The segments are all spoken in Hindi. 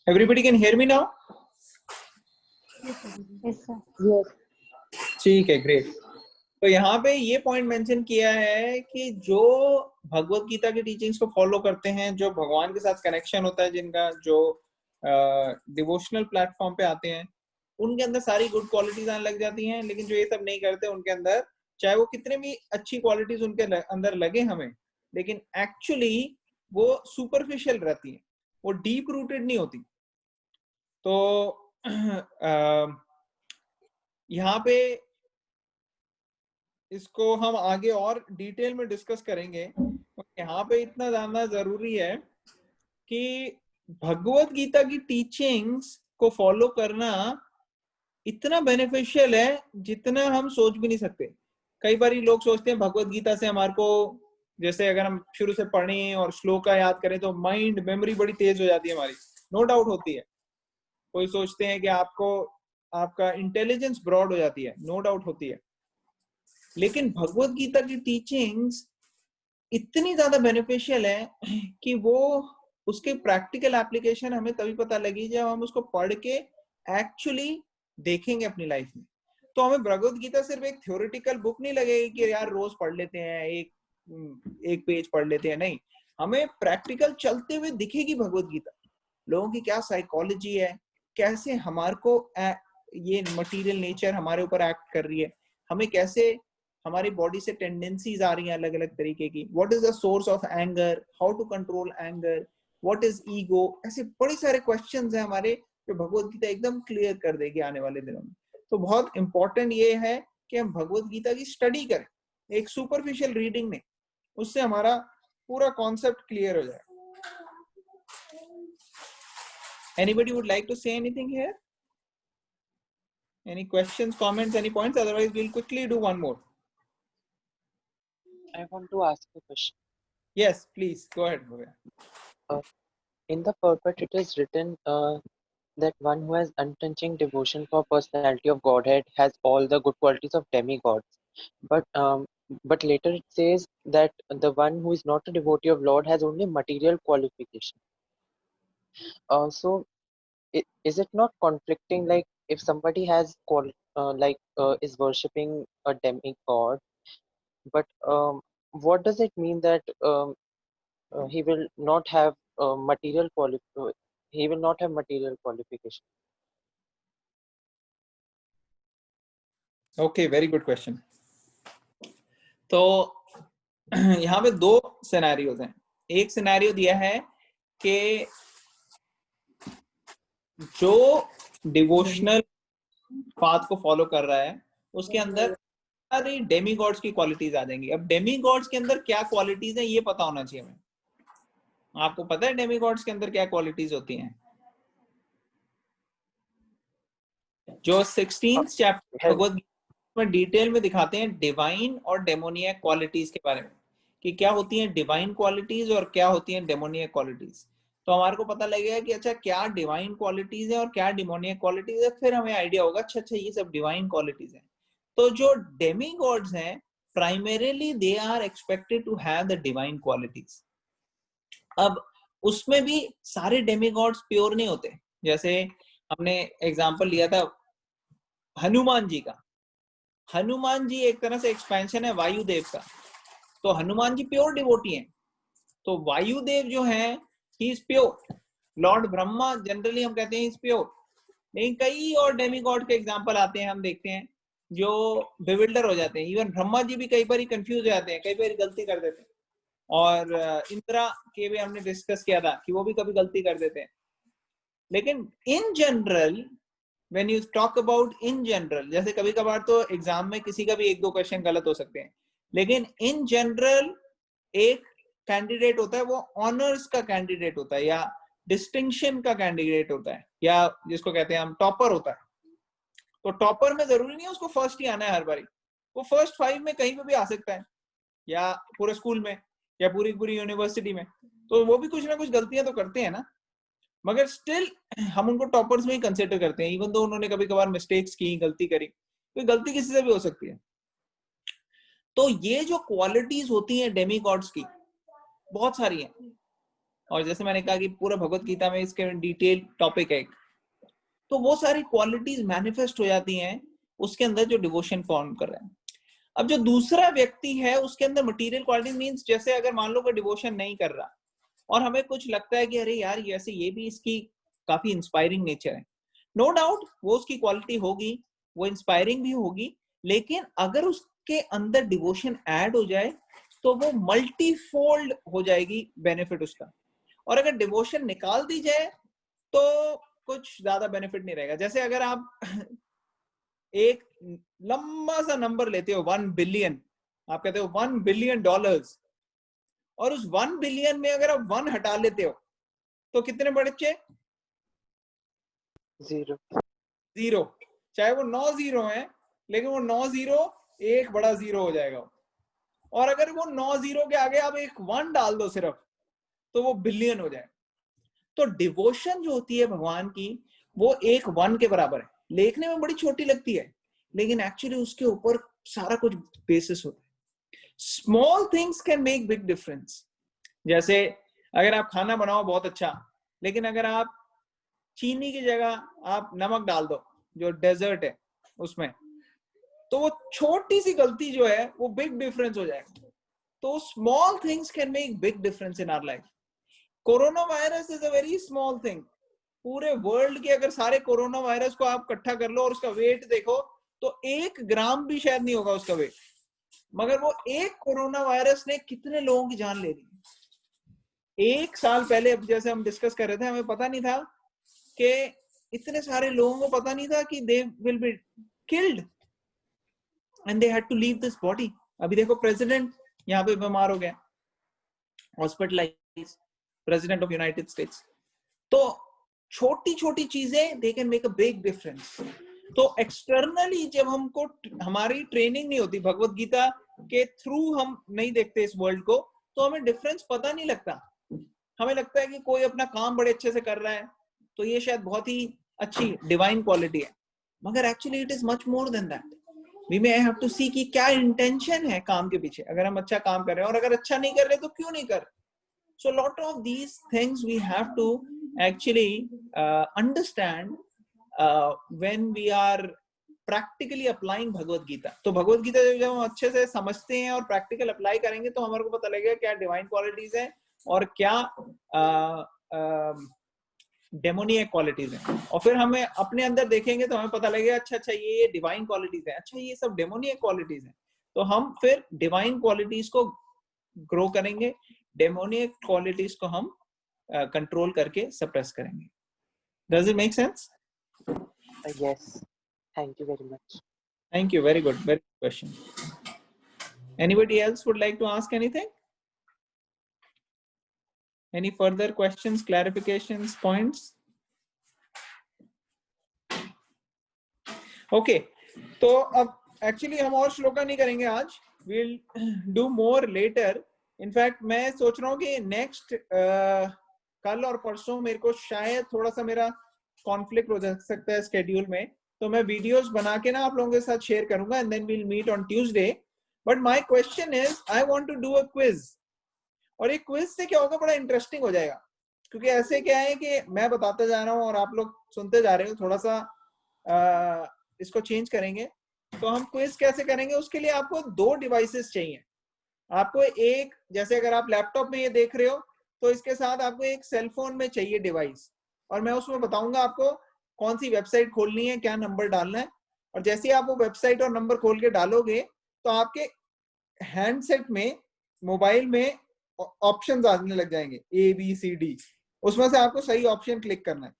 Everybody can hear me now? Yes, sir. Yes. ठीक है, ग्रेट। तो यहाँ पे ये पॉइंट मेंशन किया है कि जो भगवत गीता की टीचिंग्स को फॉलो करते हैं, जो भगवान के साथ कनेक्शन होता है, जिनका जो डिवोशनल प्लेटफॉर्म पे आते हैं, उनके अंदर सारी गुड क्वालिटीज आने लग जाती हैं। लेकिन जो ये सब नहीं करते, उनके अंदर चाहे वो कितने भी अच्छी क्वालिटीज उनके अंदर लगे हमें, लेकिन एक्चुअली वो सुपरफिशियल रहती है, वो डीप रूटेड नहीं होती। तो यहाँ पे इसको हम आगे और डिटेल में डिस्कस करेंगे। यहाँ पे इतना जानना जरूरी है कि भगवत गीता की टीचिंग्स को फॉलो करना इतना बेनिफिशियल है जितना हम सोच भी नहीं सकते। कई बार लोग सोचते हैं भगवत गीता से हमारे को, जैसे अगर हम शुरू से पढ़ें और श्लोका याद करें तो माइंड मेमोरी बड़ी तेज हो जाती है हमारी, नो डाउट होती है। कोई सोचते हैं कि आपका इंटेलिजेंस ब्रॉड हो जाती है, नो डाउट होती है। लेकिन भगवत गीता की टीचिंग्स इतनी ज्यादा बेनिफिशियल है कि वो उसके प्रैक्टिकल एप्लीकेशन हमें तभी पता लगी जब हम उसको पढ़ के एक्चुअली देखेंगे अपनी लाइफ में। तो हमें भगवत गीता सिर्फ एक थ्योरेटिकल बुक नहीं लगेगी कि यार रोज पढ़ लेते हैं, एक पेज पढ़ लेते हैं, नहीं। हमें प्रैक्टिकल चलते हुए दिखेगी भगवत गीता। लोगों की क्या साइकोलॉजी है, कैसे हमारे को ये मटेरियल नेचर हमारे ऊपर एक्ट कर रही है, हमें कैसे हमारी बॉडी से टेंडेंसीज आ रही हैं अलग अलग तरीके की, what is the source of anger, how to control anger, what is ego, ऐसे बड़े सारे क्वेश्चंस हैं हमारे जो भगवत गीता एकदम क्लियर कर देगी आने वाले दिनों में। तो बहुत इंपॉर्टेंट ये है कि हम भगवत गीता की स्टडी करें, एक सुपरफिशियल रीडिंग नहीं, उससे हमारा पूरा कॉन्सेप्ट क्लियर हो जाए। Anybody would like to say anything here? Any questions, comments, any points? Otherwise, we'll quickly do one more. I want to ask a question. Yes, please go ahead, Bhavya. In the purport, it is written that one who has unflinching devotion for personality of Godhead has all the good qualities of demigods. But later it says that the one who is not a devotee of Lord has only material qualification. So is it not conflicting? Like if somebody has is worshipping a demigod, but what does it mean that he will not have he will not have material qualification? Okay, very good question. तो यहाँ पे दो सिनेरियोज हैं। एक सिनेरियो दिया है कि जो डिवोशनल पाथ को फॉलो कर रहा है उसके अंदर सारी डेमीगॉड्स की क्वालिटीज आ जाएंगी। अब डेमीगॉड्स के अंदर क्या क्वालिटीज हैं ये पता होना चाहिए हमें। आपको पता है डेमीगॉड्स के अंदर क्या क्वालिटीज होती हैं? जो 16th चैप्टर भगवद गीता में डिटेल में दिखाते हैं डिवाइन और डेमोनियक क्वालिटीज के बारे में, कि क्या होती हैं डिवाइन क्वालिटीज और क्या होती हैं डेमोनियक क्वालिटीज। तो हमारे को पता लगेगा कि अच्छा क्या डिवाइन क्वालिटीज है और क्या डेमोनियक क्वालिटीज है, फिर हमें आइडिया होगा अच्छा ये सब डिवाइन क्वालिटीज हैं। तो जो डेमीगॉड्स हैं primarily they are expected to have the divine qualities. अब उसमें भी सारे डेमीगॉड्स प्योर नहीं होते। जैसे हमने एग्जांपल लिया था हनुमान जी का। हनुमान जी एक तरह से एक्सपेंशन है वायुदेव का। तो हनुमान जी प्योर डिवोटी हैं। तो वायुदेव जो है he is pure. Lord Brahma generally हम कहते हैं इज प्योर। लेकिन कई और डेमीगॉड के एग्जांपल आते हैं, हम देखते हैं जो बिविल्डर हो जाते हैं। इवन ब्रह्मा जी भी कई बार कंफ्यूज हो जाते हैं, कई बार गलती कर देते हैं। और इंद्रा के भी हमने डिस्कस किया था कि वो भी कभी गलती कर देते हैं। लेकिन in general when you talk about in general, जैसे कभी कभार तो एग्जाम में किसी का भी एक दो क्वेश्चन गलत हो सकते हैं, लेकिन इन जनरल एक कैंडिडेट होता है वो ऑनर्स का कैंडिडेट होता है या डिस्टिंक्शन का कैंडिडेट होता है, या जिसको कहते हैं हम टॉपर होता है। तो टॉपर में जरूरी नहीं है उसको फर्स्ट ही आना है हर बारी, वो फर्स्ट 5 में कहीं पे भी आ सकता है, या पूरे स्कूल में या पूरी यूनिवर्सिटी में। तो वो भी कुछ ना कुछ गलतियां तो करते हैं ना, मगर स्टिल हम उनको टॉपर्स में ही कंसिडर करते हैं, इवन तो उन्होंने कभी कभार मिस्टेक्स की, गलती करी। तो गलती किसी से भी हो सकती है। तो ये जो क्वालिटीज होती हैं डेमीगॉड्स की बहुत सारी हैं। और जैसे मैंने कहा कि पूरा भगवत गीता में इसके डिटेल टॉपिक है, तो वो सारी क्वालिटीज मैनिफेस्ट हो जाती हैं उसके अंदर जो डिवोशन फॉर्म कर रहा है। अब जो दूसरा व्यक्ति है उसके अंदर मटेरियल क्वालिटी मींस, जैसे अगर मान लो कोई डिवोशन नहीं कर रहा और हमें कुछ लगता है कि अरे यार जैसे ये भी इसकी काफी इंस्पायरिंग नेचर है, नो डाउट वो उसकी क्वालिटी होगी, वो इंस्पायरिंग भी होगी, लेकिन अगर उसके अंदर डिवोशन ऐड हो जाए तो वो मल्टीफोल्ड हो जाएगी बेनिफिट उसका। और अगर डिवोशन निकाल दी जाए तो कुछ ज्यादा बेनिफिट नहीं रहेगा। जैसे अगर आप एक लंबा सा नंबर लेते हो 1 बिलियन, आप कहते हो $1 बिलियन, और उस 1 बिलियन में अगर आप 1 हटा लेते हो तो कितने बचे? 0। चाहे वो 9 जीरो है, लेकिन वो 9 जीरो एक बड़ा जीरो हो जाएगा। और अगर वो 9 जीरो के आगे आप एक 1 डाल दो सिर्फ, तो वो बिलियन हो जाए। तो डिवोशन जो होती है भगवान की, वो एक 1 के बराबर है। देखने में बड़ी छोटी लगती है, लेकिन एक्चुअली उसके ऊपर सारा कुछ बेसिस होता है। Small things can make big difference. जैसे अगर आप खाना बनाओ बहुत अच्छा, लेकिन अगर आप चीनी की जगह आप नमक डाल दो जो डेजर्ट है उसमें, तो वो छोटी सी गलती जो है वो बिग डिफरेंस हो जाएगा। तो small things can make big difference in our life. Corona virus is a very small thing. पूरे वर्ल्ड के अगर सारे कोरोना वायरस को आप इकट्ठा कर लो और उसका वेट देखो तो 1 ग्राम भी शायद नहीं होगा उसका वेट, मगर वो एक कोरोना वायरस ने कितने लोगों की जान ले ली। 1 साल पहले जैसे हम डिस्कस कर रहे थे, हमें पता नहीं था कि इतने सारे लोगों को पता नहीं था कि they will be killed and they had to leave this body. अभी देखो प्रेसिडेंट यहाँ पे बीमार हो गया, hospitalize, president of United States. तो छोटी छोटी चीजें they can make a big difference. तो एक्सटर्नली जब हमको हमारी ट्रेनिंग नहीं होती, भगवत गीता के थ्रू हम नहीं देखते इस वर्ल्ड को, तो हमें डिफरेंस पता नहीं लगता। हमें लगता है कि कोई अपना काम बड़े अच्छे से कर रहा है तो ये शायद बहुत ही अच्छी डिवाइन क्वालिटी है, मगर actually it is much more than that. We may have to see कि क्या इंटेंशन है काम के पीछे। अगर हम अच्छा काम कर रहे हैं और अगर अच्छा नहीं कर रहे तो क्यों नहीं कर रहे। So a lot of these things we have to actually understand when we are practically applying Bhagavad Gita. तो भगवत गीता जब हम अच्छे से समझते हैं और प्रैक्टिकल अप्लाई करेंगे तो हमारे को पता लगेगा क्या डिवाइन क्वालिटीज है और क्या डेमोनियक क्वालिटीज है। और फिर हमें अपने अंदर देखेंगे तो हमें पता लगेगा अच्छा अच्छा ये डिवाइन क्वालिटीज है, अच्छा ये सब डेमोनियक क्वालिटीज है। तो हम फिर डिवाइन क्वालिटीज को ग्रो करेंगे, डेमोनियक क्वालिटीज को हम कंट्रोल करके सप्रेस करेंगे। Does it make sense? Yes. Thank you very much. Thank you. Very good. Very good question. Anybody else would like to ask anything? Any further questions, clarifications, points? Okay. तो अब एक्चुअली हम और श्लोका नहीं करेंगे आज, we'll do more later. In fact मैं सोच रहा हूँ कि नेक्स्ट कल और परसों मेरे को शायद थोड़ा सा मेरा कॉन्फ्लिक्ट हो जा सकता है स्केड्यूल में, तो मैं वीडियोस बना के ना आप लोगों के साथ शेयर करूंगा and then we'll meet on Tuesday. But my question is I want to do a quiz, और एक क्विज से क्या होगा, बड़ा इंटरेस्टिंग हो जाएगा। क्योंकि ऐसे क्या है कि मैं बताता जा रहा हूँ और आप लोग सुनते जा रहे हो, थोड़ा सा इसको चेंज करेंगे। तो हम क्विज कैसे करेंगे, उसके लिए आपको 2 डिवाइसेस चाहिए। आपको एक, जैसे अगर आप लैपटॉप में ये देख रहे हो तो इसके साथ आपको एक सेलफोन में चाहिए डिवाइस, और मैं उसमें बताऊंगा आपको कौन सी वेबसाइट खोलनी है, क्या नंबर डालना है। और जैसे ही आप वो वेबसाइट और नंबर खोल के डालोगे तो आपके हैंडसेट में, मोबाइल में ऑप्शंस आने लग जाएंगे ABCD, उसमें से आपको सही ऑप्शन क्लिक करना है।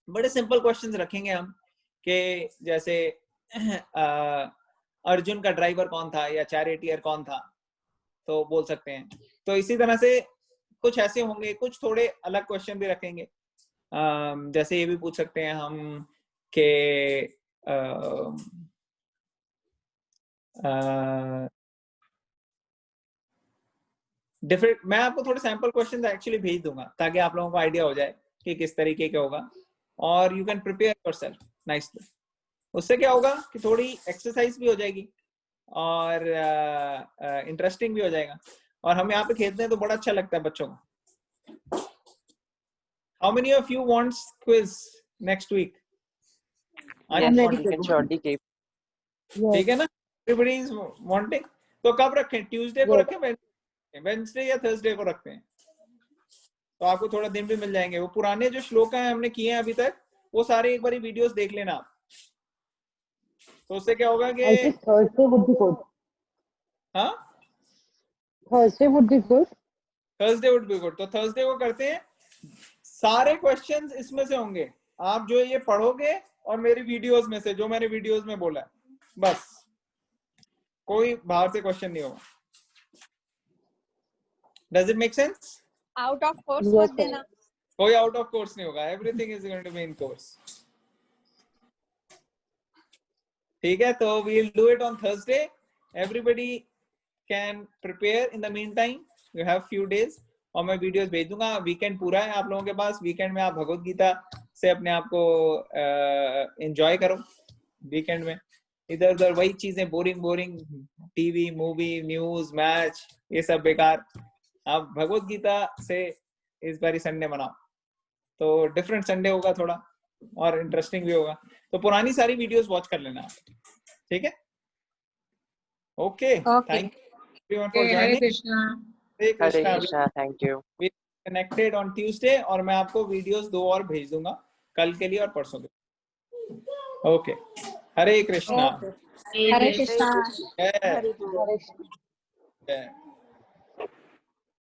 बड़े सिंपल क्वेश्चंस रखेंगे हम कि जैसे अर्जुन का ड्राइवर कौन था या चैरिटियर कौन था, तो बोल सकते हैं। तो इसी तरह से कुछ ऐसे होंगे, कुछ थोड़े अलग क्वेश्चन भी रखेंगे। जैसे ये भी पूछ सकते हैं हम कि डिफरेंट, मैं आपको थोड़े सैंपल क्वेश्चन एक्चुअली भेज दूंगा ताकि आप लोगों को आइडिया हो जाए कि किस तरीके का होगा, और you can prepare yourself nicely. उससे क्या होगा कि थोड़ी एक्सरसाइज भी हो जाएगी और इंटरेस्टिंग भी हो जाएगा, और हम यहाँ पे खेलते हैं तो बड़ा अच्छा लगता है बच्चों को। How many of you wants quiz next week? Yes, we can surely keep. ठीक है ना? Everybody is wanting. तो कब रखें? ट्यूसडे को रखें, वेडनेसडे या थर्सडे को रखते हैं, तो आपको थोड़ा दिन भी मिल जाएंगे। वो पुराने जो श्लोक हैं हमने किए हैं अभी तक, वो सारे एक बारी वीडियोस देख लेना आप, तो उससे क्या होगा कि थर्सडे वुड बी गुड। हाँ, Thursday would be good. Thursday would be good. तो थर्सडे को करते हैं। सारे क्वेश्चंस इसमें से होंगे, आप जो ये पढ़ोगे और मेरी वीडियोस में से जो मैंने वीडियोस में बोला है, बस कोई बाहर से क्वेश्चन नहीं होगा। Does it make sense? Out of course मत देना। कोई आउट ऑफ कोर्स नहीं होगा, everything is going to be in course. ठीक है, तो we will do it on Thursday. Everybody can prepare in the mean time, you have few days, और मैं वीडियोस भेज दूंगा। वीकेंड पूरा है आप लोगों के पास, वीकेंड में आप भगवत गीता से अपने आप को एंजॉय करो। वीकेंड में इधर उधर वही चीजें, boring TV, movie, news, match, ये सब बेकार। आप भगवत गीता से इस बारी संडे मनाओ, तो डिफरेंट संडे होगा थोड़ा, और इंटरेस्टिंग भी होगा। तो पुरानी सारी वीडियोस वॉच कर लेना आप, ठीक है? Okay, thank you everyone for joining. Hare Krishna, thank you. We connected on Tuesday, और मैं आपको वीडियोस 2 और भेज दूंगा, कल के लिए और परसों के लिए। ओके, हरे कृष्णा। हरे कृष्णा। जय